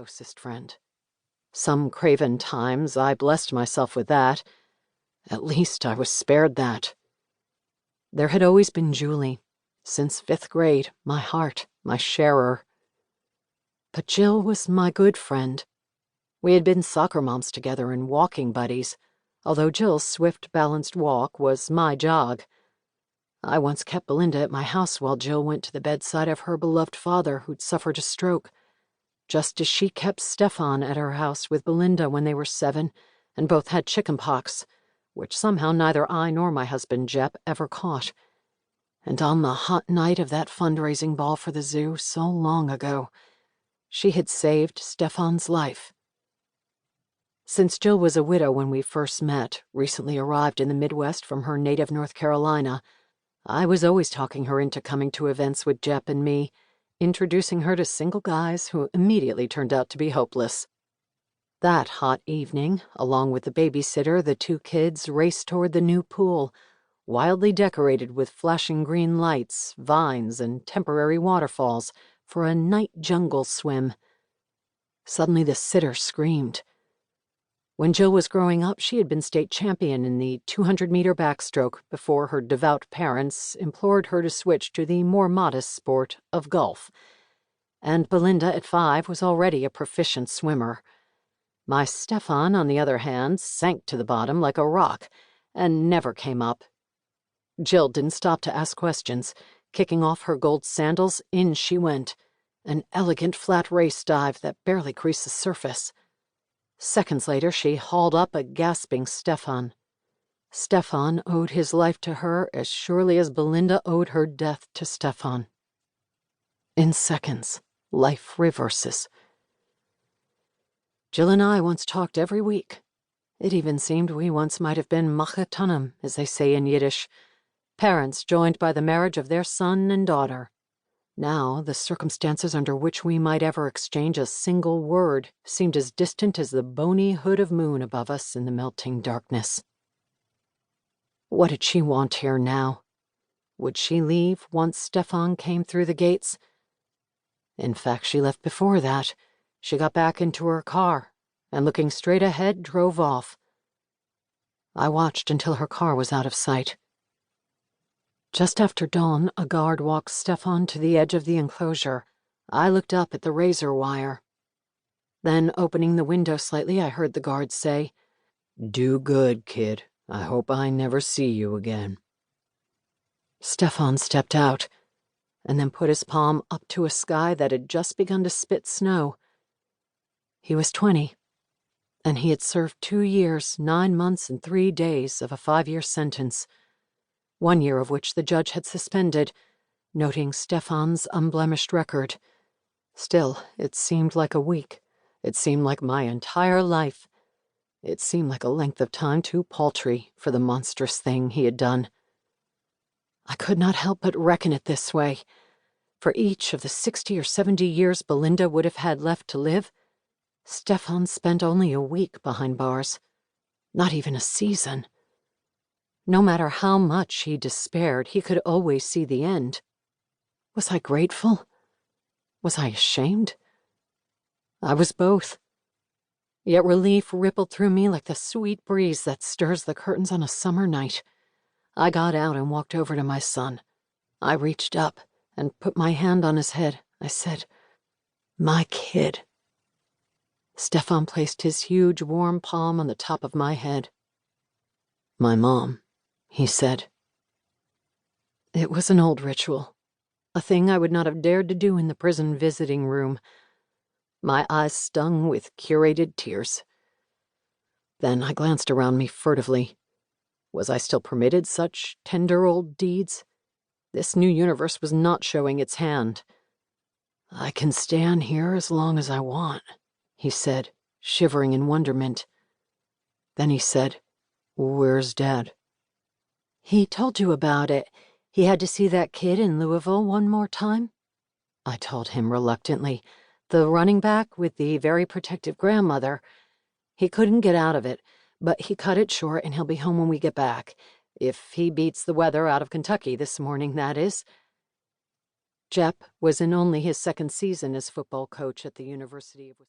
closest friend. Some craven times I blessed myself with that. At least I was spared that. There had always been Julie, since 5th grade, my heart, my sharer. But Jill was my good friend. We had been soccer moms together and walking buddies, although Jill's swift, balanced walk was my jog. I once kept Belinda at my house while Jill went to the bedside of her beloved father who'd suffered a stroke, just as she kept Stefan at her house with Belinda when they were 7 and both had chicken pox, which somehow neither I nor my husband Jep ever caught. And on the hot night of that fundraising ball for the zoo so long ago, she had saved Stefan's life. Since Jill was a widow when we first met, recently arrived in the Midwest from her native North Carolina, I was always talking her into coming to events with Jep and me, introducing her to single guys who immediately turned out to be hopeless. That hot evening, along with the babysitter, the 2 kids raced toward the new pool, wildly decorated with flashing green lights, vines, and temporary waterfalls, for a night jungle swim. Suddenly the sitter screamed. When Jill was growing up, she had been state champion in the 200-meter backstroke before her devout parents implored her to switch to the more modest sport of golf. And Belinda, at 5, was already a proficient swimmer. My Stefan, on the other hand, sank to the bottom like a rock and never came up. Jill didn't stop to ask questions. Kicking off her gold sandals, in she went, an elegant flat race dive that barely creased the surface. Seconds later, she hauled up a gasping Stefan. Stefan owed his life to her as surely as Belinda owed her death to Stefan. In seconds, life reverses. Jill and I once talked every week. It even seemed we once might have been machetanam, as they say in Yiddish, parents joined by the marriage of their son and daughter. Now, the circumstances under which we might ever exchange a single word seemed as distant as the bony hood of moon above us in the melting darkness. What did she want here now? Would she leave once Stefan came through the gates? In fact, she left before that. She got back into her car and, looking straight ahead, drove off. I watched until her car was out of sight. Just after dawn, a guard walked Stefan to the edge of the enclosure. I looked up at the razor wire. Then, opening the window slightly, I heard the guard say, "Do good, kid. I hope I never see you again." Stefan stepped out, and then put his palm up to a sky that had just begun to spit snow. He was 20, and he had served 2 years, 9 months, and 3 days of a 5-year sentence. 1 year of which the judge had suspended, noting Stefan's unblemished record. Still, it seemed like a week. It seemed like my entire life. It seemed like a length of time too paltry for the monstrous thing he had done. I could not help but reckon it this way. For each of the 60 or 70 years Belinda would have had left to live, Stefan spent only a week behind bars. Not even a season. No matter how much he despaired, he could always see the end. Was I grateful? Was I ashamed? I was both. Yet relief rippled through me like the sweet breeze that stirs the curtains on a summer night. I got out and walked over to my son. I reached up and put my hand on his head. I said, "My kid." Stefan placed his huge, warm palm on the top of my head. "My mom," he said. It was an old ritual, a thing I would not have dared to do in the prison visiting room. My eyes stung with curated tears. Then I glanced around me furtively. Was I still permitted such tender old deeds? This new universe was not showing its hand. "I can stand here as long as I want," he said, shivering in wonderment. Then he said, "Where's Dad?" "He told you about it. He had to see that kid in Louisville one more time?" I told him reluctantly. "The running back with the very protective grandmother. He couldn't get out of it, but he cut it short and he'll be home when we get back. If he beats the weather out of Kentucky this morning, that is." Jep was in only his 2nd season as football coach at the University of Wisconsin.